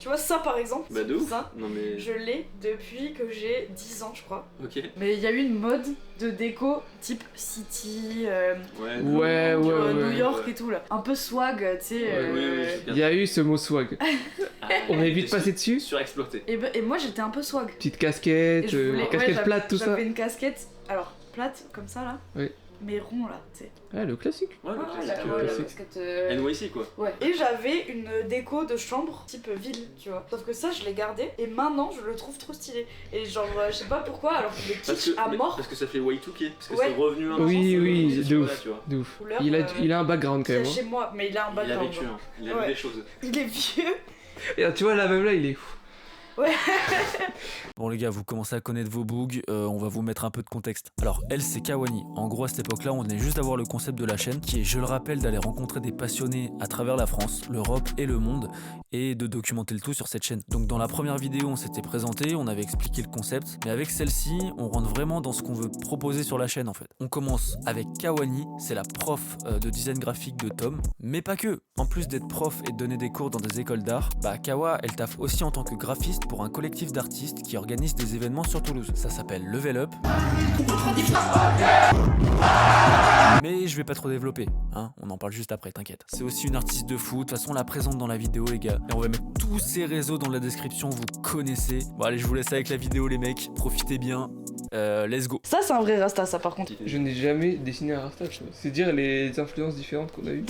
Tu vois ça par exemple, Bah de ouf. ça, Non mais... je l'ai depuis que j'ai 10 ans je crois. Ok. Mais il y a eu une mode de déco type City, Ouais, New York ouais. et tout là. Un peu swag, tu sais. Il y a eu ce mot swag. On est vite passé dessus. Surexploité. Et moi j'étais un peu swag. Petite Et casquette, je voulais- casquette ouais, plate, tout ça. J'avais une casquette, alors plate comme ça là, Oui. mais rond là, tu sais. Ah, le classique. Ouais, le Ah, classique. la classique. casquette, NYC quoi. Ouais. Et j'avais une déco de chambre type ville, tu vois. Sauf que ça, je l'ai gardé et maintenant je le trouve trop stylé. Et genre, je sais pas pourquoi, alors qu'il est kitsch à mort. Parce que ça fait Y2K. Parce que Ouais. c'est revenu un peu. Oui, sur- oui, sur- de voilà, ouf. tu vois. De ouf. Couleur, Il a un background quand C'est même. chez moi, mais il a un Il a background. vécu, hein. Il a Ouais. vu des choses. Il est vieux. Et tu vois, la même là, il est. Bon les gars, vous commencez à connaître vos bugs, on va vous mettre un peu de contexte. Alors elle c'est Kawani, en gros à cette époque-là on venait juste d'avoir le concept de la chaîne qui est, je le rappelle, d'aller rencontrer des passionnés à travers la France, l'Europe et le monde et de documenter le tout sur cette chaîne. Donc dans la première vidéo on s'était présenté, on avait expliqué le concept, mais avec celle-ci on rentre vraiment dans ce qu'on veut proposer sur la chaîne en fait. On commence avec Kawani, c'est la prof de design graphique de Tom, mais pas que. En plus d'être prof et de donner des cours dans des écoles d'art, bah Kawa elle taffe aussi en tant que graphiste pour un collectif d'artistes qui organise des événements sur Toulouse. Ça s'appelle Level Up. Mais je vais pas trop développer, hein, on en parle juste après, t'inquiète. C'est aussi une artiste de foot, de toute façon on la présente dans la vidéo les gars. Et on va mettre tous ses réseaux dans la description, vous connaissez. Bon allez, je vous laisse avec la vidéo les mecs, profitez bien. Let's go. Ça, c'est un vrai Rasta, ça par contre. Je n'ai jamais dessiné un rasta, tu vois. C'est dire les influences différentes qu'on a eues.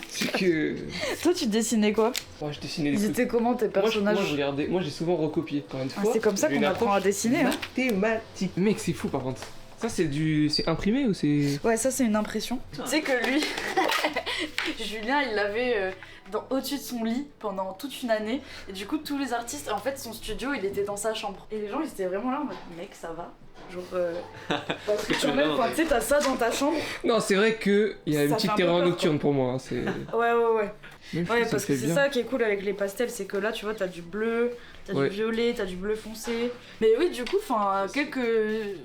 C'est que. Toi, tu dessinais quoi? Moi, je dessinais des Ils trucs. étaient comment tes personnages? Moi, je regardais. Moi, j'ai souvent recopié. Encore une Ah, fois. c'est comme ça j'ai qu'on une apprend à approche dessiner. Hein. mathématique. Mec, c'est fou par contre. Ça, c'est imprimé ou c'est. Ouais, ça c'est une impression. Tu sais que lui, Julien, il l'avait au-dessus de son lit pendant toute une année. Et du coup, tous les artistes, en fait, son studio, il était dans sa chambre. Et les gens, ils étaient vraiment là en mode, mec, ça va. Genre, parce que quand même, tu sais, t'as ça dans ta chambre. Non, c'est vrai qu'il y a une Ça petite fait un peu terreur peur, nocturne pour moi. Hein, c'est... Ouais. Même Ouais, ça parce me que fait c'est bien. ça qui est cool avec les pastels, c'est que là, tu vois, t'as du bleu, t'as Ouais. du violet, t'as du bleu foncé. Mais oui, du coup, enfin, quelques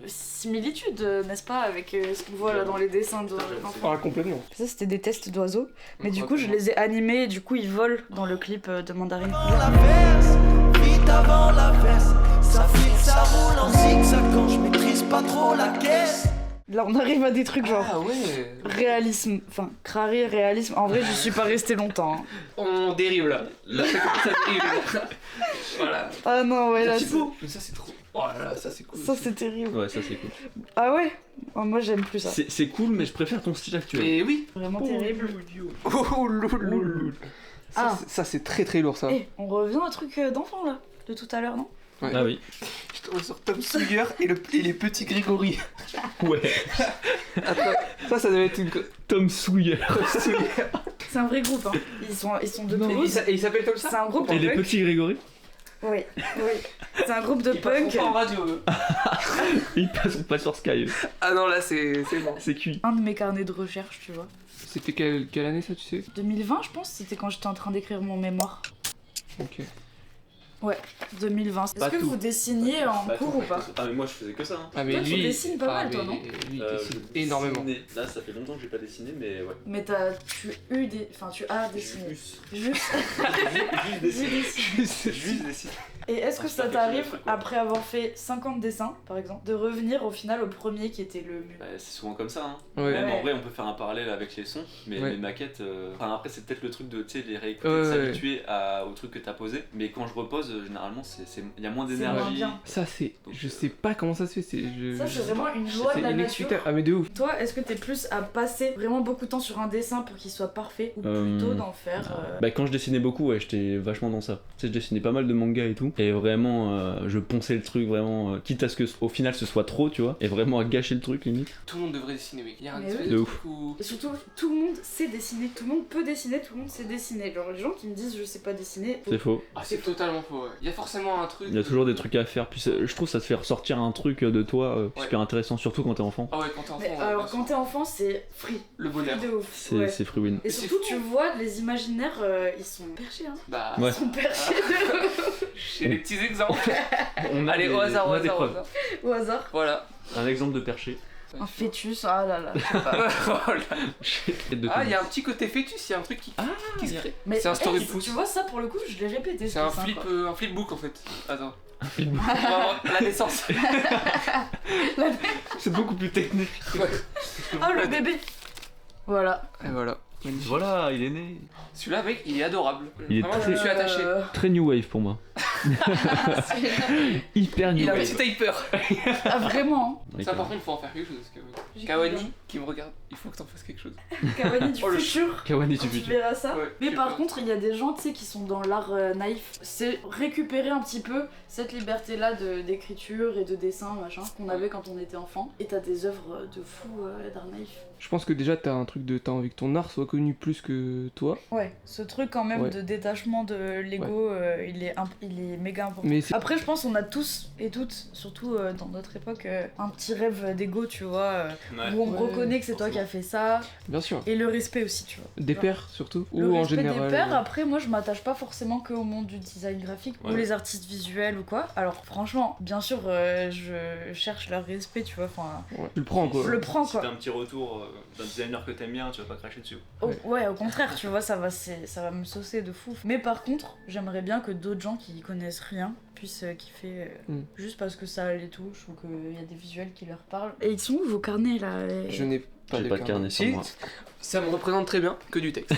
similitudes, n'est-ce pas, avec ce qu'on voit là dans les dessins d'enfants. Ah, complètement. Ça, c'était des tests d'oiseaux. Mais du coup, je les ai animés et du coup, ils volent dans le clip de Mandarine. La verse, vite avant la verse, ça file, ça roule en zigzag quand je maîtrise pas trop la caisse. Là, on arrive à des trucs genre Ah ouais. réalisme, enfin, crari, réalisme. En vrai, je suis pas restée longtemps. Hein. On dérive là. Là, ça dérive. Voilà. Ah non, ouais, là, Mais ça, c'est trop. Oh là là, ça, c'est cool. ça c'est terrible. Ouais, ça c'est cool. Ah ouais? Oh, moi, j'aime plus ça. C'est cool, mais je préfère ton style actuel. Mais oui. Vraiment terrible. Oh loulou. Ah. Ça, c'est très très lourd ça. Eh, on revient au truc d'enfant là, de tout à l'heure, non? Ouais. Ah oui. Je te ressors Tom Sawyer et les petits Grégory. Ouais. Attends, ça devait être une. Tom Sawyer. C'est un vrai groupe, hein. Ils sont de Et Toulouse. il s'appelle comme ça. C'est un groupe Et de les punk. petits Grégory? Oui. C'est un groupe de punk. en radio. eux. Ils passent pas sur Sky. Ah non, là c'est bon. C'est cuit. Un de mes carnets de recherche, tu vois. C'était quelle année ça, tu sais? 2020, je pense, c'était quand j'étais en train d'écrire mon mémoire. Ok. Ouais, 2020. Est-ce Pas que tout. vous dessiniez en Bah, cours ou pas? Ah mais moi je faisais que ça. Hein. Ah Toi, tu dessines pas mal, toi, non? Lui, il dessine Je énormément. dessinais. Là ça fait longtemps que j'ai pas dessiné mais ouais. Mais tu as dessiné. Juste. Juste dessiné. dessiné. Juste dessiné. Et est-ce que Ah, ça c'est t'arrive, pas quelque chose, après avoir fait 50 dessins, par exemple, de revenir au final au premier qui était le mieux? Bah, c'est souvent comme ça. Hein. Ouais. Même Ouais. en vrai on peut faire un parallèle avec les sons, mais Ouais. les maquettes. Enfin après c'est peut-être le truc de les réécouter, Ouais, de ouais. s'habituer au truc que t'as posé. Mais quand je repose généralement il y a moins C'est d'énergie. moins bien. Ça c'est. Je sais pas comment ça se fait. Ça, c'est vraiment une loi de C'est la nature. inexplicable. Ah mais de ouf. Toi, est-ce que t'es plus à passer vraiment beaucoup de temps sur un dessin pour qu'il soit parfait ou plutôt d'en faire Bah quand je dessinais beaucoup, ouais, j'étais vachement dans ça. Tu sais, je dessinais pas mal de mangas et tout, et vraiment, je ponçais le truc vraiment, quitte à ce que au final ce soit trop, tu vois, et vraiment à gâcher le truc limite. Tout le monde devrait dessiner, mec. Il y a un Mais espèce oui. De de ouf. truc où. Et surtout, tout le monde sait dessiner, tout le monde peut dessiner, tout le monde sait dessiner. Genre, les gens qui me disent je sais pas dessiner. C'est faux. Ah, c'est totalement faux. Ouais. Il y a forcément un truc. Il y a toujours des trucs à faire. Puis je trouve que ça te fait ressortir un truc de toi super intéressant, surtout quand t'es enfant. Ah ouais, quand t'es enfant. Mais ouais, alors, bien sûr. quand t'es enfant, c'est free. Le bonheur. De ouf. C'est Ouais. free win. Et C'est surtout, fou. tu vois, les imaginaires, ils sont perchés, hein. Bah. Ouais. Ils sont perchés de J'ai des petits exemples. On a Allez, des- au hasard, on au a des hasard, au preuves. hasard. au hasard. Voilà. Un exemple de perché. Un fœtus, ah là là, je sais pas. Oh là. Ah, il y a un petit côté fœtus, il y a un truc qui se crée. Mais c'est un story hey, pouce. tu vois ça pour le coup, je l'ai répété. C'est un flipbook en fait. Attends. Un film. On va voir la naissance. C'est beaucoup plus technique. Ouais. Oh le bébé. Voilà. Et voilà. Magnifique. Voilà, il est né. Celui-là, mec, il est adorable. Il est Vraiment, je me suis attaché. Très new wave pour moi. Hyper new Il a un wave. petit hyper. Ah vraiment. Ça, par contre, faut en faire quelque chose. Parce que Kawani, qui me regarde, il faut que t'en fasses quelque chose. Kawani du Oh, le futur. Kawani du Tu futur. verras ça. Ouais, Mais je par sais pas. contre, il y a des gens, tu sais, qui sont dans l'art naïf. C'est récupérer un petit peu cette liberté-là d'écriture et de dessin, machin, qu'on avait quand on était enfant. Et t'as des œuvres de fou d'art naïf. Je pense que déjà, t'as un truc de t'as envie que ton art soit connu plus que toi. Ouais, ce truc quand même Ouais. de détachement de l'ego, il est méga important. Mais c'est- Après, je pense qu'on a tous et toutes, surtout dans notre époque, un petit rêve d'ego, tu vois, où on Ouais. reconnaît que c'est toi qui as fait ça, Bien sûr. et le respect aussi, tu vois. Des Genre, pairs surtout. le Ou en respect général. des pairs, après, moi je m'attache pas forcément que au monde du design graphique ou Ouais. les artistes visuels ou quoi. Alors, franchement, bien sûr, je cherche leur respect, tu vois, enfin, Ouais. Tu le prends quoi. je le prends Si quoi. t'as un petit retour d'un designer que t'aimes bien, tu vas pas cracher dessus. Ouais, au contraire, tu vois, ça va me saucer de fou. Mais par contre, j'aimerais bien que d'autres gens qui connaissent rien puissent kiffer juste parce que ça allait tout. Je trouve qu'il y a des visuels qui leur parlent. Et ils sont où vos carnets là Je n'ai pas J'ai de pas de carnet sur Si, moi. ça me représente très bien que du texte.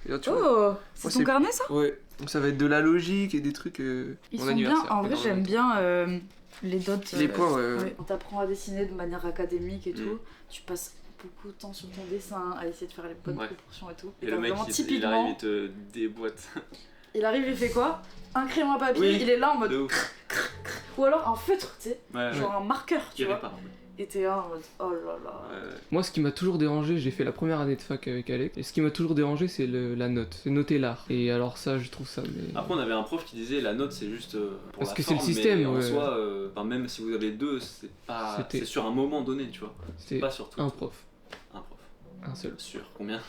Et là, tu vois, Oh, c'est Moi, ton c'est- carnet ça? ouais, donc ça va être de la logique et des trucs. Ils mon sont bien, anniversaire, en vrai énormément. j'aime bien les dots. Les points, ouais. Ouais. On t'apprend à dessiner de manière académique et tout. Tu passes beaucoup de temps sur ton dessin, à essayer de faire les bonnes Ouais. proportions et tout. Et t'as le mec, vraiment il typiquement, arrive, il te déboîte. il arrive, il fait quoi? Un crayon à papier, Oui. il est là en mode. De ouf. Ou alors un feutre, tu sais, Ouais, genre un marqueur, tu il vois. répare. Et t'es là en mode oh là là. Moi, ce qui m'a toujours dérangé, j'ai fait la première année de fac avec Alec, et ce qui m'a toujours dérangé, c'est la note, c'est noter l'art. Et alors, ça, je trouve ça. Mais... Après, on avait un prof qui disait la note c'est juste pour Parce la que c'est le forme, système, mais en ouais. soi, enfin, même si vous avez deux, c'est pas. C'était- C'est sur un moment donné, tu vois. C'était Pas sur tout. un prof, Un prof. un seul. Sur combien?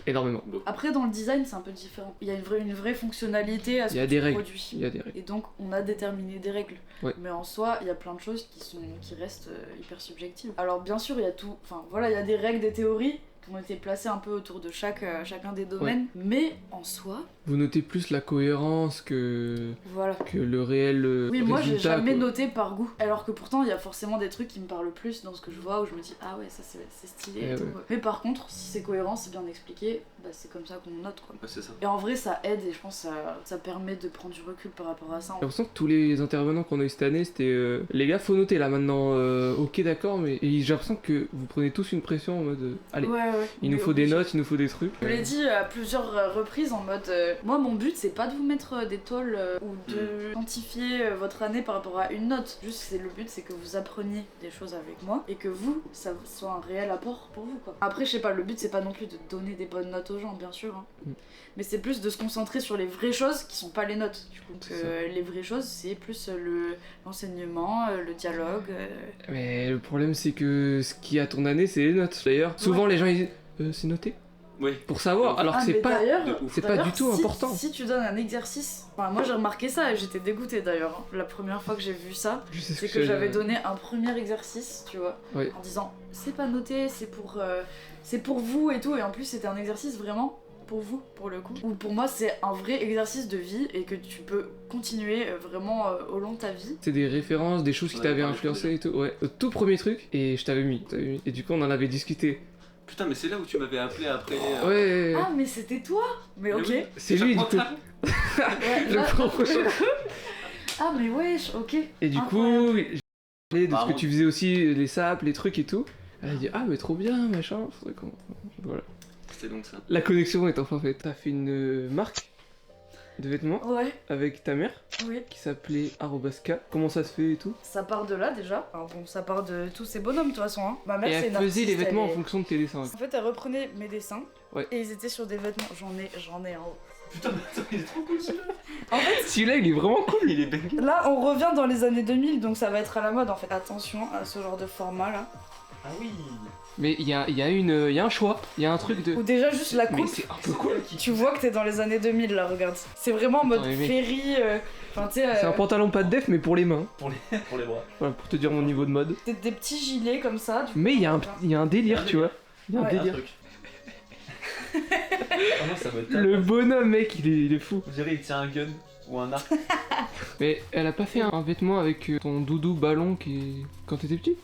Énormément. Beaucoup. Après, dans le design, c'est un peu différent. Il y a une vraie fonctionnalité à ce Il y a que des tu règles. produis. Il y a des règles. Et donc, on a déterminé des règles. Ouais. Mais en soi, il y a plein de choses qui restent hyper subjectives. Alors, bien sûr, il y a tout. Enfin, voilà, il y a des règles, des théories qui ont été placées un peu autour de chacun des domaines. Mais en soi, Vous notez plus la cohérence que voilà. le réel Oui, moi j'ai résultat, jamais quoi. noté par goût. Alors que pourtant, il y a forcément des trucs qui me parlent plus dans ce que je vois où je me dis ah ouais, ça c'est stylé et Eh tout. ouais. Mais par contre, si c'est cohérent, c'est bien expliqué, bah c'est comme ça qu'on note quoi. Ouais, c'est ça. Et en vrai, ça aide et je pense que ça permet de prendre du recul par rapport à ça. J'ai l'impression que tous les intervenants qu'on a eu cette année, c'était les gars, faut noter là maintenant. Ok, d'accord, mais et j'ai l'impression que vous prenez tous une pression en mode allez, Ouais, ouais. il nous Mais faut des obligé. notes, il nous faut des trucs. Je l'ai dit à plusieurs reprises en mode moi mon but c'est pas de vous mettre des tôles ou de quantifier votre année par rapport à une note. Juste c'est le but c'est que vous appreniez des choses avec moi et que vous ça soit un réel apport pour vous quoi. Après je sais pas, le but c'est pas non plus de donner des bonnes notes aux gens bien sûr hein. Mais c'est plus de se concentrer sur les vraies choses qui sont pas les notes. Du coup C'est ça. les vraies choses c'est plus l'enseignement, le dialogue. Mais le problème, c'est que ce qui a ton année, c'est les notes. D'ailleurs, souvent les gens ils disent c'est noté Oui. pour savoir, alors que Ah, c'est mais pas. d'ailleurs, de ouf. C'est pas d'ailleurs, du tout si- important. Si tu donnes un exercice, enfin moi j'ai remarqué ça et j'étais dégoûtée d'ailleurs. hein. La première fois que j'ai vu ça, Je sais ce c'est que que j'avais j'allais- donné un premier exercice, tu vois, Ouais. en disant c'est pas noté, c'est pour vous et tout. Et en plus c'était un exercice vraiment pour vous, pour le coup. Ou pour moi c'est un vrai exercice de vie et que tu peux continuer vraiment au long de ta vie. C'est des références, des choses qui On t'avaient avait parlé influencé et tout. Ouais, le tout premier truc, et je t'avais mis. Et du coup, on en avait discuté. Putain, mais c'est là où tu m'avais appelé après. Ouais, Ah mais c'était toi. Mais ok. oui. c'est lui, du coup. Ouais, Le là- prochain. Ah mais wesh, ok. Et du Incroyable. coup, j'ai parlé de ce que Pardon. tu faisais aussi, les sapes, les trucs et tout. Elle a dit ah mais trop bien, machin. Faudrait qu'on... Voilà. C'était donc ça. La connexion est enfin faite. T'as fait une marque de vêtements Ouais, avec ta mère oui. qui s'appelait @ka. Comment ça se fait et tout. Ça part de là déjà. Enfin, bon, ça part de tous ces bonhommes de toute façon. Hein. Ma mère, Et c'est elle une faisait les artiste, vêtements en elle est- fonction de tes dessins. En fait, elle reprenait mes dessins Ouais. et ils étaient sur des vêtements. J'en ai en haut. Putain, mais attends, il est trop cool celui-là. Celui-là, il est vraiment cool. Il est bang. Là, on revient dans les années 2000, donc ça va être à la mode en fait. Attention à ce genre de format là. Ah oui. Mais il y a un choix, il y a un truc de... Ou déjà juste la Mais coupe. c'est un peu quoi? Tu vois que t'es dans les années 2000 là, regarde. C'est vraiment en mode Attends, mais mec. ferry. Enfin, tu sais. C'est un pantalon pas de def mais pour les mains. Pour les bras. Voilà, pour te dire mon niveau de mode. Des petits gilets comme ça. Mais il y a un délire, tu vois. Il y a un Ouais. délire. Ah non, ça me tape. Le bonhomme, mec, il est fou. On dirait il tient un gun ou un arc. Mais elle a pas fait un vêtement avec ton doudou ballon quand t'étais petit?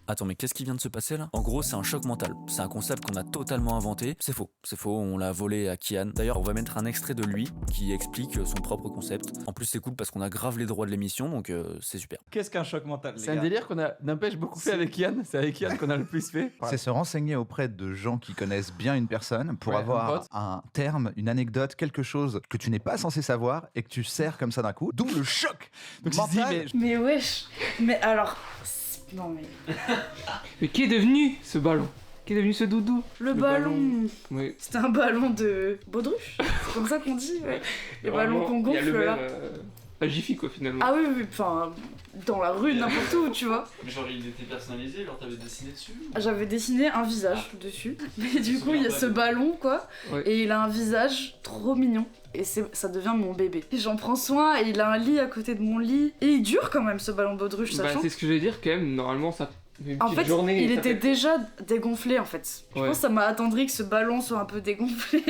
Attends, mais qu'est-ce qui vient de se passer là? En gros, c'est un choc mental. C'est un concept qu'on a totalement inventé. C'est faux, on l'a volé à Kian. D'ailleurs, on va mettre un extrait de lui qui explique son propre concept. En plus, c'est cool parce qu'on a grave les droits de l'émission, donc c'est super. Qu'est-ce qu'un choc mental, les C'est un gars délire qu'on a n'empêche beaucoup fait avec Yann. C'est avec Yann qu'on a le plus fait. C'est se renseigner auprès de gens qui connaissent bien une personne pour Ouais, un avoir pote. un terme, une anecdote, quelque chose que tu n'es pas censé savoir et que tu sers comme ça d'un coup. D'où le choc Donc il se dit, mental. mais Mais wesh. Mais alors. Non mais. Mais qui est devenu ce ballon? Qui est devenu ce doudou? Le ballon. ballon. Oui. C'était un ballon de baudruche. C'est comme ça qu'on dit, ouais. Les ballons qu'on Il y a gonfle le là. même, à Jiffy quoi finalement. Ah oui, oui, enfin. Dans la rue, n'importe où, tu vois. Mais genre il était personnalisé, genre t'avais dessiné dessus J'avais dessiné un visage dessus. Mais du coup, il y a ce ballon, quoi. Ouais. Et il a un visage trop mignon. Et ça devient mon bébé. Et j'en prends soin, et il a un lit à côté de mon lit. Et il dure quand même, ce ballon baudruche, Bah, sachant. c'est ce que je vais dire quand même, normalement ça fait une En petite fait, journée. il ça était fait- déjà dégonflé en fait. Je Ouais. pense que ça m'a attendri que ce ballon soit un peu dégonflé.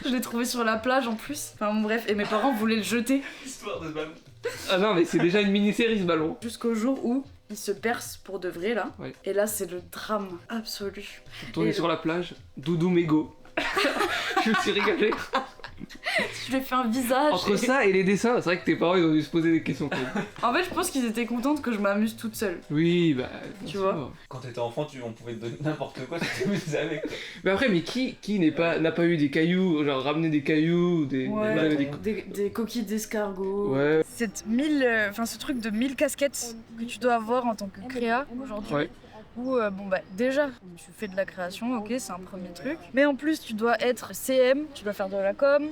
Je l'ai trouvé sur la plage en plus. Enfin bon, bref, et mes parents voulaient le jeter L'histoire de ce ballon. Ah non mais c'est déjà une mini-série ce ballon. jusqu'au jour où il se perce pour de vrai là. Ouais. Et là, c'est le drame absolu. On est Et- sur la plage, doudou mégo. Je me suis régalé. Je lui ai fait un visage. Entre et- ça et les dessins, c'est vrai que tes parents ils ont dû se poser des questions quand même. En fait, je pense qu'ils étaient contents que je m'amuse toute seule. Oui bah. bien Tu sûr. vois. Quand t'étais enfant, on pouvait te donner n'importe quoi, tu t'amusais avec. Quoi. Mais après, mais qui n'a pas eu des cailloux, genre ramener des cailloux, Ouais, des- des coquilles d'escargot. Ouais. Ce truc de 1000 casquettes que tu dois avoir en tant que créa aujourd'hui. Ouais. Où, bon bah déjà, tu fais de la création, ok, c'est un premier truc. Mais en plus, tu dois être CM, tu dois faire de la com,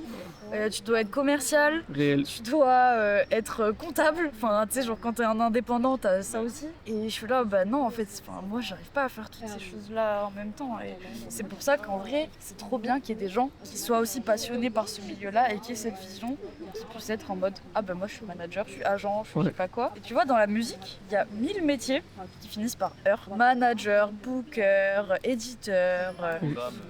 tu dois être commercial, Réel. tu dois être comptable. Enfin, tu sais, genre quand t'es un indépendant, t'as ça aussi. Et je suis là, bah non, en fait, moi j'arrive pas à faire toutes ces choses-là en même temps. Et c'est pour ça qu'en vrai, c'est trop bien qu'il y ait des gens qui soient aussi passionnés par ce milieu-là et qui aient cette vision, qui puissent être en mode, ah bah moi je suis manager, je suis agent, je suis je sais pas quoi. Et tu vois, dans la musique, il y a 1000 métiers qui finissent par heure. Manager, booker, éditeur,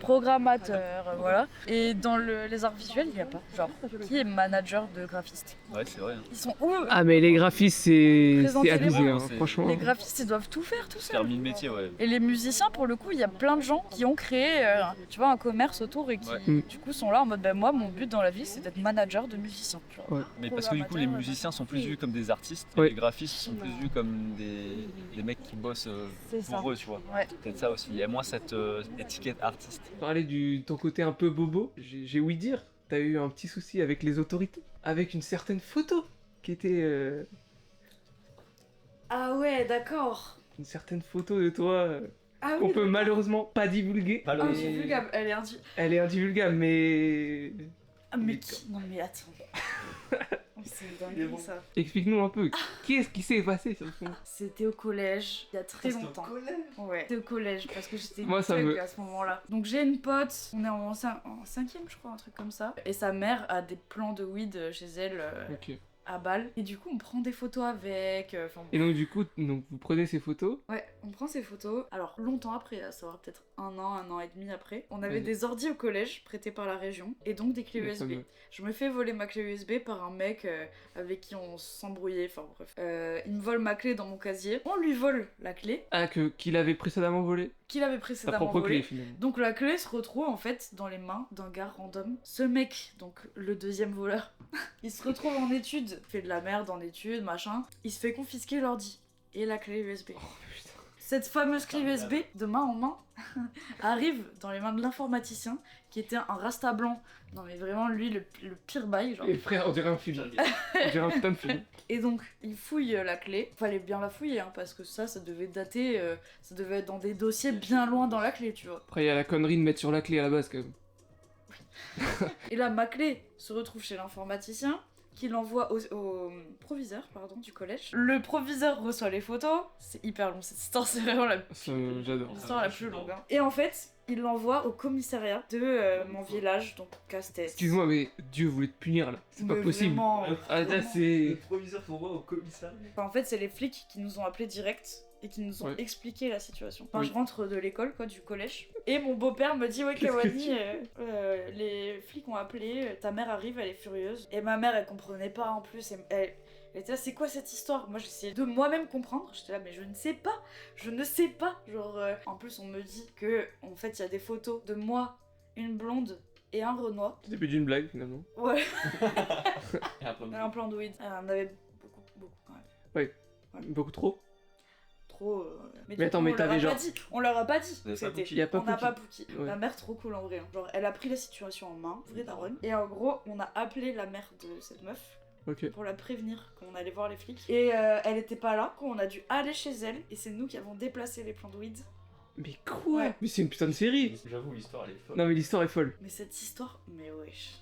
programmateur, voilà. Et dans les arts visuels, il n'y a pas. Genre, qui est manager de graphiste? Ouais, c'est vrai. Ils sont où Ah mais les graphistes c'est Présentez-les abusé moi. hein, C'est- franchement. Les graphistes, ils doivent tout faire tout Faire seuls. 1000 métiers, ouais. Et les musiciens, pour le coup, il y a plein de gens qui ont créé, tu vois, un commerce autour et qui, Ouais. du coup, sont là en mode, ben moi, mon but dans la vie, c'est d'être manager de musiciens. tu vois. Ouais. Mais parce que du coup, les musiciens sont plus vus comme des artistes, et Ouais. les graphistes sont plus vus comme des mecs qui bossent C'est ça. pour eux, tu vois. Ouais. Peut-être ça aussi. Il y a moins cette étiquette artiste. Parler de ton côté un peu bobo, j'ai ouï dire, t'as eu un petit souci avec les autorités, avec une certaine photo qui était Ah ouais, d'accord. une certaine photo de toi Ah qu'on oui, peut malheureusement pas divulguer. Pas le- indivulgable, elle est Elle est indivulgable mais Ah mais non mais attends. Oh, c'est une dinguerie ça. explique-nous un peu, qu'est-ce qui s'est passé sur le fond? C'était au collège, il y a très longtemps. Ouais, c'était au collège parce que j'étais Moi, une ça thug me- à ce moment-là. Donc j'ai une pote, on est en cinquième je crois, un truc comme ça. Et sa mère a des plants de weed chez elle Ok. à Bâle. Et du coup on prend des photos avec. Enfin, Et donc du coup, vous prenez ces photos. ouais, on prend ces photos. Alors longtemps après, à savoir peut-être un an et demi après, on avait Vas-y. des ordis au collège prêtés par la région et donc des clés Les USB. fameux. Je me fais voler ma clé USB par un mec avec qui on s'embrouillait, enfin bref. Il me vole ma clé dans mon casier, on lui vole la clé Ah, qu'il avait précédemment volé. qu'il avait Sa précédemment propre volée. clé finalement. Donc la clé se retrouve en fait dans les mains d'un gars random. Ce mec, donc le deuxième voleur, il se retrouve en études, fait de la merde en études, machin. Il se fait confisquer l'ordi et la clé USB. Oh putain. Cette fameuse clé USB, de main en main, arrive dans les mains de l'informaticien qui était un rasta blanc. Non mais vraiment lui le pire bail genre. Et frère, on dirait un film. On dirait un putain de film. Et donc il fouille la clé. Fallait bien la fouiller hein, parce que ça devait dater, ça devait être dans des dossiers bien loin dans la clé tu vois. Après, il y a la connerie de mettre sur la clé à la base quand même. Et là ma clé se retrouve chez l'informaticien qu'il envoie au proviseur du collège. Le proviseur reçoit les photos. C'est hyper long cette histoire, c'est vraiment J'adore. l'histoire la plus longue. Hein. Et en fait, il l'envoie au commissariat de mon village, donc Castès. Excuse-moi, mais Dieu voulait te punir là. C'est pas Mais possible. vraiment, Ah, là, c'est. Le proviseur t'envoie au commissariat. Enfin, en fait, c'est les flics qui nous ont appelés direct et qui nous ont Ouais. expliqué la situation. Enfin, Oui. je rentre de l'école, quoi, du collège. Et mon beau-père me dit, ouais, Qu'est-ce que Kawani, les flics ont appelé, ta mère arrive, elle est furieuse. Et ma mère, elle comprenait pas en plus. Elle était là, c'est quoi cette histoire? Moi, j'essayais de moi-même comprendre. J'étais là, mais je ne sais pas. Genre, en plus, on me dit que, en fait, il y a des photos de moi, une blonde et un Renoir. C'est le début d'une blague finalement. Ouais, Et après, un plan de weed. On avait beaucoup quand même. Beaucoup trop. Trop. Mais attends, mais t'avais genre. On leur a pas dit. Vous avez pas C'était. Pookie. Y a pas On n'a Pookie. pas Pookie. Ouais. La mère trop cool en vrai. Hein. Genre, elle a pris la situation en main, vraie daronne. Et en gros, on a appelé la mère de cette meuf Ok. pour la prévenir qu'on allait voir les flics. Et elle était pas là, qu'on a dû aller chez elle. Et c'est nous qui avons déplacé les plans de weed. Mais quoi? Ouais. Mais c'est une putain de série. J'avoue, l'histoire elle est folle. Non, mais l'histoire est folle. Mais cette histoire, mais wesh.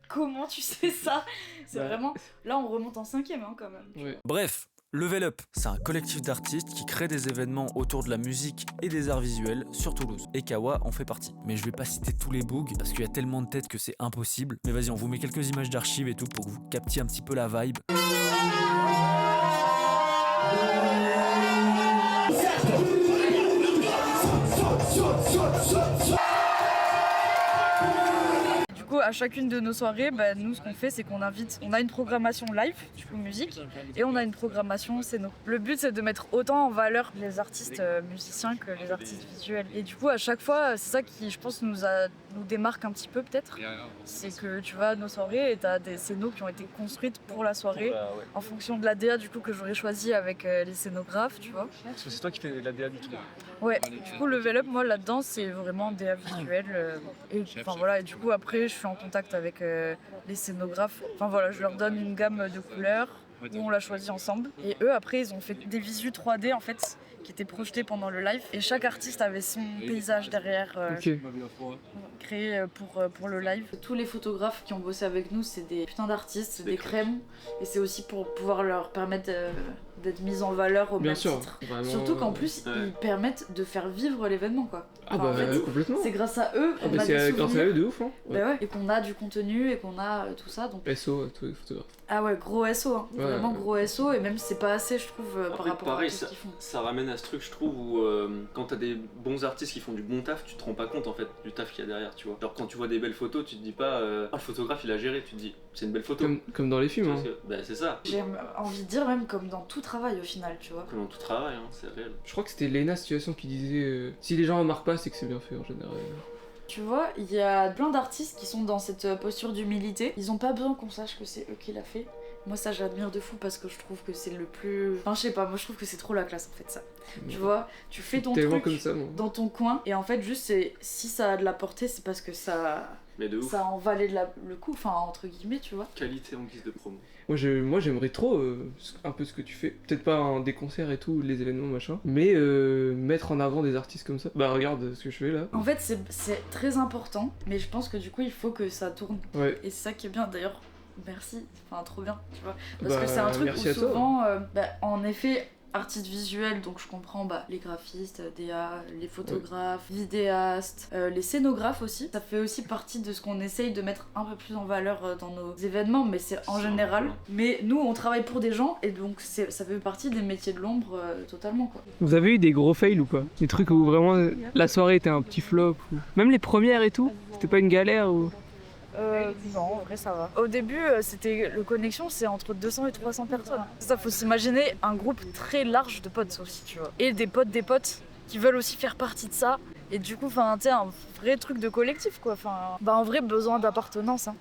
Comment tu sais ça? C'est Bah. vraiment. Là, on remonte en 5ème, hein, quand même. Ouais. Bref, Level Up, c'est un collectif d'artistes qui crée des événements autour de la musique et des arts visuels sur Toulouse. Et Kawa en fait partie. Mais je vais pas citer tous les bugs parce qu'il y a tellement de têtes que c'est impossible. Mais vas-y, on vous met quelques images d'archives et tout pour que vous captiez un petit peu la vibe. Du coup, à chacune de nos soirées, bah, nous, ce qu'on fait, c'est qu'on invite. On a une programmation live, du coup musique, et on a une programmation scéno. Le but, c'est de mettre autant en valeur les artistes musiciens que les artistes visuels. Et du coup, à chaque fois, c'est ça qui, je pense, nous démarque un petit peu, peut-être. C'est que tu vas à nos soirées et t'as des scénos qui ont été construites pour la soirée, en fonction de la DA, du coup, que j'aurais choisi avec les scénographes, tu vois. Parce que c'est toi qui fais la DA du truc. Ouais, du coup, Level Up, moi, là-dedans, c'est vraiment DA visuel. Et enfin, voilà, et du coup, après, je suis en contact avec les scénographes. Enfin, voilà, je leur donne une gamme de couleurs où on l'a choisi ensemble. Et eux, après, ils ont fait des visus 3D, en fait, qui étaient projetés pendant le live. Et chaque artiste avait son paysage derrière Ok. créé pour le live. Tous les photographes qui ont bossé avec nous, c'est des putains d'artistes, c'est des crèmes. Et c'est aussi pour pouvoir leur permettre d'être mis en valeur au Bien même sûr. titre. Vraiment, Surtout qu'en plus, ouais. ils permettent de faire vivre l'événement, quoi. Ah Enfin, bah en fait, complètement. c'est grâce à eux Ah qu'on bah a des c'est grâce à souvenirs. eux de ouf, hein. Bah ouais, et qu'on a du contenu et qu'on a tout ça. Donc... SO, tous les photographes. Ah ouais, gros SO, hein. Ouais. Vraiment gros SO, et même si c'est pas assez, je trouve, par Après, rapport pareil, à tout ce qu'ils font. ça ramène à ce truc, je trouve, où quand t'as des bons artistes qui font du bon taf, tu te rends pas compte en fait du taf qu'il y a derrière, tu vois. Genre quand tu vois des belles photos, tu te dis pas, ah, le photographe il a géré, tu te dis, c'est une belle photo. Comme dans les films, hein. Parce que- bah, c'est ça. J'ai envie de dire même comme dans tout travail au final, tu vois. Comme dans tout travail, hein, c'est réel. Je crois que c'était Lena Situation qui disait si les gens remarquent pas, c'est que c'est bien fait en général. Tu vois, il y a plein d'artistes qui sont dans cette posture d'humilité. Ils ont pas besoin qu'on sache que c'est eux qui l'a fait. Moi ça j'admire de fou parce que je trouve que c'est le plus... Enfin je sais pas, moi je trouve que c'est trop la classe en fait ça. Tu vois, tu fais ton Tellement truc comme ça, moi. dans ton coin et en fait juste c'est... si ça a de la portée c'est parce que ça... Mais de ouf. ça en valait le coup, enfin entre guillemets tu vois. Qualité en guise de promo. Moi j'aimerais trop un peu ce que tu fais. Peut-être pas des concerts et tout, les événements machin, mais mettre en avant des artistes comme ça. Bah regarde ce que je fais là. En fait c'est très important mais je pense que du coup il faut que ça tourne. Ouais. Et c'est ça qui est bien d'ailleurs. Merci, enfin trop bien, tu vois. Parce Bah, que c'est un truc où merci à toi. souvent, en effet, artiste visuel, donc je comprends les graphistes, DA, les photographes, vidéastes, les scénographes aussi. Ça fait aussi partie de ce qu'on essaye de mettre un peu plus en valeur dans nos événements, mais c'est en général. Mais nous, on travaille pour des gens et donc ça fait partie des métiers de l'ombre totalement quoi. Vous avez eu des gros fails ou pas? Des trucs où vraiment la soirée était un petit flop ou... Même les premières et tout? C'était pas une galère ou... Non, en vrai ça va. Au début, le connexion, c'est entre 200 et 300 personnes. Ça, faut s'imaginer un groupe très large de potes aussi, tu vois. Et des potes qui veulent aussi faire partie de ça. Et du coup, enfin, tu sais, un vrai truc de collectif, quoi. Enfin, en vrai, besoin d'appartenance, hein.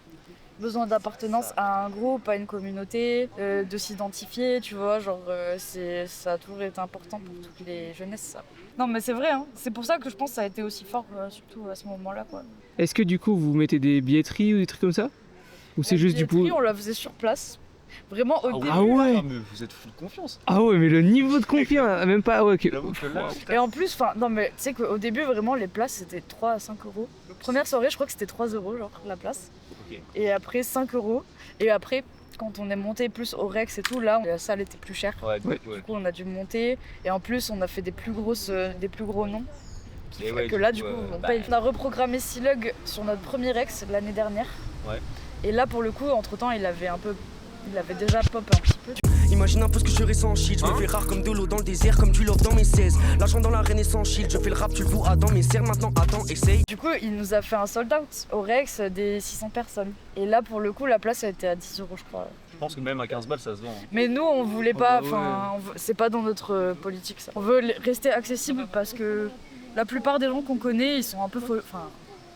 Besoin d'appartenance à un groupe, à une communauté, de s'identifier, tu vois, genre, ça a toujours été important pour toutes les jeunesses, ça. Non, mais c'est vrai, hein. C'est pour ça que je pense que ça a été aussi fort, surtout à ce moment-là, quoi. Est-ce que du coup vous mettez des billetteries ou des trucs comme ça? Ou c'est juste du coup... On la faisait sur place. Vraiment au début. Ah ouais. Ah, mais vous êtes full confiance. Ah ouais, mais le niveau de confiance, même pas. Ouais, ok. J'avoue que là, Et en plus, enfin, non mais tu sais qu'au début, vraiment, les places c'était 3 à 5 euros. Première soirée, je crois que c'était 3 euros, genre la place. Ok. Et après 5 euros. Et après, quand on est monté plus au Rex et tout, là, la salle était plus chère. Ouais, Ouais. Du coup, on a dû monter. Et en plus, on a fait des plus gros noms. Qui Et fait ouais, que là, du coup, on bah, paye. On a reprogrammé Silug sur notre premier Rex l'année dernière. Ouais. Et là, pour le coup, entre-temps, il avait déjà pop un petit peu. Imagine un peu ce que je ferais sans shit. Je me fais rare comme de l'eau dans le désert, comme du love dans mes 16. L'argent dans l'arène et sans shield. Je fais le rap, tu le vois dans mes serres. Maintenant, attends, essaye. Du coup, il nous a fait un sold out au Rex des 600 personnes. Et là, pour le coup, la place a été à 10 euros, je crois. je pense que même à 15 balles, ça se vend. hein. Mais nous, on voulait pas, bah enfin, c'est pas dans notre politique ça. On veut rester accessible parce que la plupart des gens qu'on connaît, ils sont un peu enfin,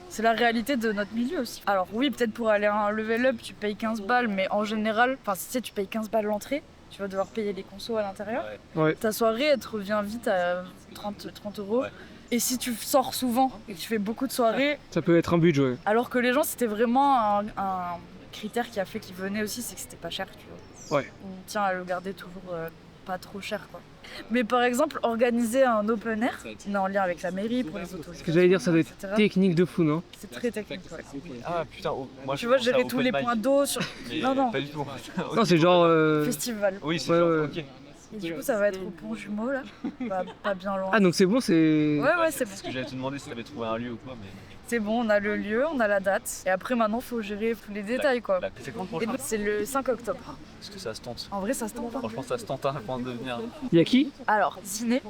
c'est la réalité de notre milieu aussi. Alors oui, peut-être pour aller à un level up, tu payes 15 balles, mais en général, enfin, si tu sais, tu payes 15 balles l'entrée, tu vas devoir payer les consos à l'intérieur. Ouais. Ta soirée, elle te revient vite à 30 euros. Ouais. Et si tu sors souvent et que tu fais beaucoup de soirées, Ça peut être un budget, ouais. alors que les gens, c'était vraiment un critère qui a fait qu'ils venaient aussi, c'est que c'était pas cher, tu vois. Ouais. On tient à le garder toujours pas trop cher, quoi. Mais par exemple, organiser un open air, on est en lien avec la mairie pour les autos. Ce que j'allais dire, ça doit être technique de fou, non? C'est très technique, ouais. Ah putain, moi Tu vois, gérer tous les points d'eau sur... Non, non, Pas du tout. Non, c'est genre. festival. Oui, c'est Ouais, genre, ouais. ok. Et du coup, ça va être au Pont Jumeau, là. Pas bien loin. Ah, donc c'est bon, c'est. Ouais, c'est bon. Ce que j'allais te demander si t'avais trouvé un lieu ou quoi, mais. C'est bon, on a le lieu, on a la date. Et après, maintenant, faut gérer tous les détails, quoi. C'est quand le Et prochain donc, c'est le 5 octobre. Est-ce que ça se tente? En vrai, ça se tente pas. Franchement, ça se tente hein, avant de devenir. Y'a qui? Alors, dîner.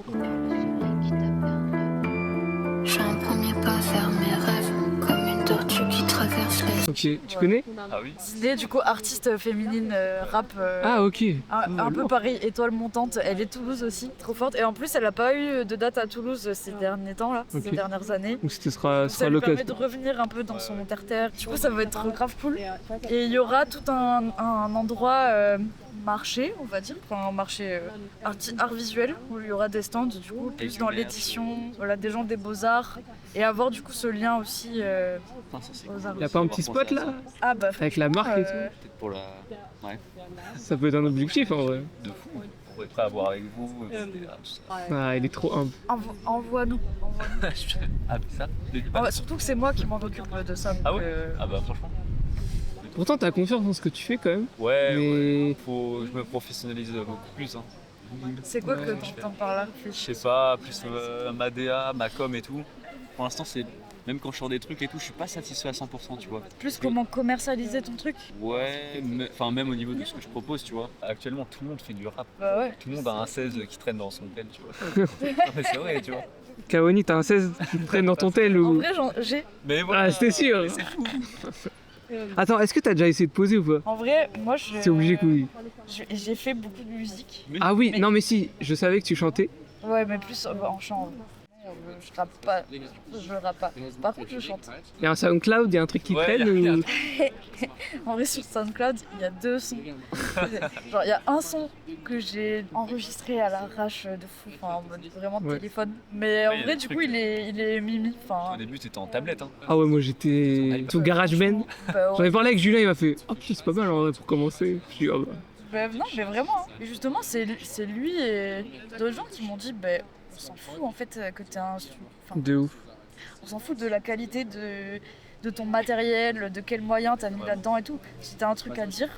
Je suis un premier pas vers mes rêves, comme une tortue qui traverse les... Ok, tu connais? Ah oui? Dîner, du coup, artiste féminine, rap. Ah, ok. Un peu pareil, étoile montante. Elle est Toulouse aussi, trop forte. Et en plus, elle a pas eu de date à Toulouse ces derniers temps, là, Ok. ces dernières années. Donc ce sera Ça lui permet l'occasion. de revenir un peu dans son terre-terre. Du coup, ça va être grave cool. Et il y aura tout un endroit marché, on va dire, enfin un marché art visuel, où il y aura des stands, du coup, plus dans l'édition, voilà, des gens des beaux-arts. Et avoir du coup ce lien aussi aux arts. Y'a pas un petit spot là? Ah bah, Avec la marque et tout? Peut-être pour la. Ouais, Ça peut être un objectif en vrai. de fou. On pourrait prêt à boire avec vous, etc. Tout ça. Ah, il est trop humble. envoie-nous. Ah, mais ça? Surtout que c'est moi qui m'en occupe de ça. Donc, Ah ouais? Ah bah, franchement. Pourtant, t'as confiance dans ce que tu fais quand même. Ouais, Mais- ouais. Je me professionnalise beaucoup plus. Hein. c'est quoi que t'entends par là? Je sais pas, plus ma DA, ma com et tout. Pour l'instant, c'est. Même quand je sors des trucs et tout, je suis pas satisfait à 100%, tu vois. Plus comment commercialiser ton truc? Ouais, enfin, même au niveau de ce que je propose, tu vois. Actuellement, tout le monde fait du rap. Bah ouais. Tout le monde a un 16 qui traîne dans son tel, tu vois. Non, mais c'est vrai, tu vois. Kawani, t'as un 16 qui traîne dans ton tel En ou. vrai, j'ai. Mais voilà. Ah, j'étais sûr. C'est fou. Attends, est-ce que t'as déjà essayé de poser ou pas? En vrai, moi C'est obligé que oui. J'ai fait beaucoup de musique. Ah oui, non mais si, je savais que tu chantais. Ouais, mais plus en chant. Je rappe pas. Je rappe pas. Par contre, je chante. Il y a un SoundCloud, il y a un truc qui Ouais, traîne y a- ou... En vrai, sur SoundCloud, il y a 2 sons. Genre, il y a un son que j'ai enregistré à l'arrache de fou, enfin, en mode vraiment Ouais. téléphone. Mais en Ouais, y a vrai, des du trucs. coup, il est mimi. Enfin, Au début, t'étais en tablette, hein. Ah ouais, moi j'étais sous GarageBand. bah, J'en ai parlé avec Julien, il m'a fait oh putain, c'est pas mal en vrai pour commencer. Je dis oh bah. non, mais vraiment. Hein. Et justement, c'est lui et d'autres gens qui m'ont dit on s'en fout en fait que t'es un. Enfin, De ouf. on s'en fout de la qualité de ton matériel, de quels moyens t'as mis là-dedans et tout. Si t'as un truc à dire.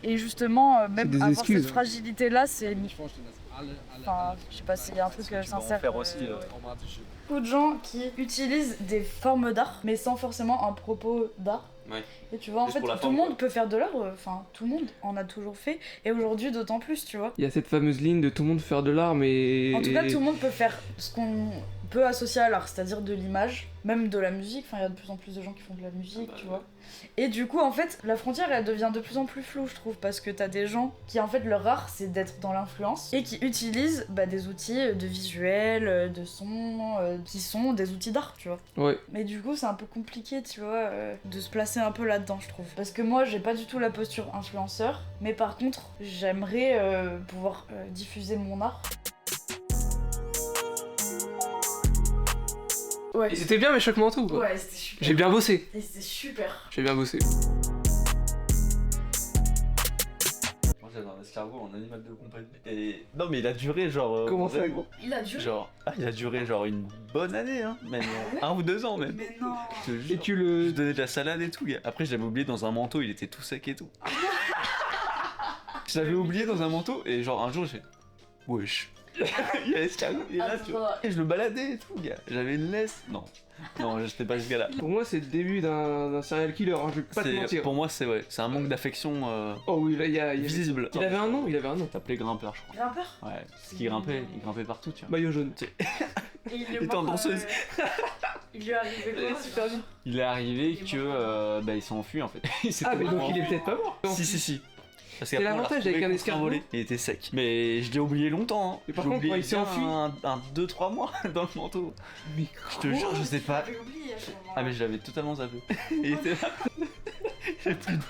Et justement, même des avoir excuses. cette fragilité-là, c'est. Enfin, je sais pas, c'est un truc Tu vas en sincère. faire aussi. Beaucoup de gens qui utilisent des formes d'art, mais sans forcément un propos d'art. Ouais. Et tu vois, en Juste fait, pour la tout forme, le monde quoi. peut faire de l'art, enfin, tout le monde en a toujours fait, et aujourd'hui d'autant plus, tu vois. Il y a cette fameuse ligne de tout le monde faire de l'art, mais. En tout cas, tout le monde peut faire ce qu'on peut associer à l'art, c'est-à-dire de l'image, même de la musique, enfin, il y a de plus en plus de gens qui font de la musique, tu vois. Et du coup, en fait, la frontière, elle devient de plus en plus floue, je trouve, parce que t'as des gens qui, en fait, leur art, c'est d'être dans l'influence, et qui utilisent des outils de visuel, de son, qui sont des outils d'art, tu vois. Ouais. Mais du coup, c'est un peu compliqué, tu vois, de se placer un peu là-dedans, je trouve. Parce que moi, j'ai pas du tout la posture influenceur, mais par contre, j'aimerais pouvoir diffuser mon art. Ouais. Et c'était bien mes chocs mentaux quoi. Ouais, c'était super. J'ai bien bossé. Et c'était super. J'ai bien bossé. escargot en animal de compagnie. Et non, mais il a duré genre. Comment ça, vraiment, gros? Il a duré. Genre, il a duré genre une bonne année, hein, même 1 ou 2 ans même. Mais non. Je te jure. Et tu Je le. donnais de la salade et tout, gars. Après, je l'avais oublié dans un manteau, il était tout sec et tout. Je l'avais oublié dans un manteau et genre un jour j'ai fait wesh. Il y a l'escargot, il est là, tu vois. Et je le baladais et tout, gars. J'avais une laisse. Non, j'étais pas jusqu'à là. Pour moi, c'est le début d'un serial killer, hein, je vais pas te mentir. Pour moi, c'est c'est un manque d'affection Oh oui, là, il y a. visible. Il avait un nom, il avait un nom. Il s'appelait Grimpeur, je crois. Grimpeur. Ouais, parce qu'il grimpait, il grimpait partout, tu vois. Maillot jaune. Et il Il était en danseuse. Il lui est arrivé quoi? Super vite. Il est arrivé que il s'est enfui en fait. Ah, mais donc il est peut-être pas mort. Si. Parce C'est qu'après, on l'a l'avantage retrouvé avec un contre escargot. volé. Il était sec. Mais je l'ai oublié longtemps. Hein. Et par J'ai contre, oublié quand il s'est bien enfui- un 2-3 mois dans le manteau. Mais Je te jure, je sais pas. J'avais oublié à ce moment-là. Ah mais je l'avais totalement zappé. Il était là. J'ai plus de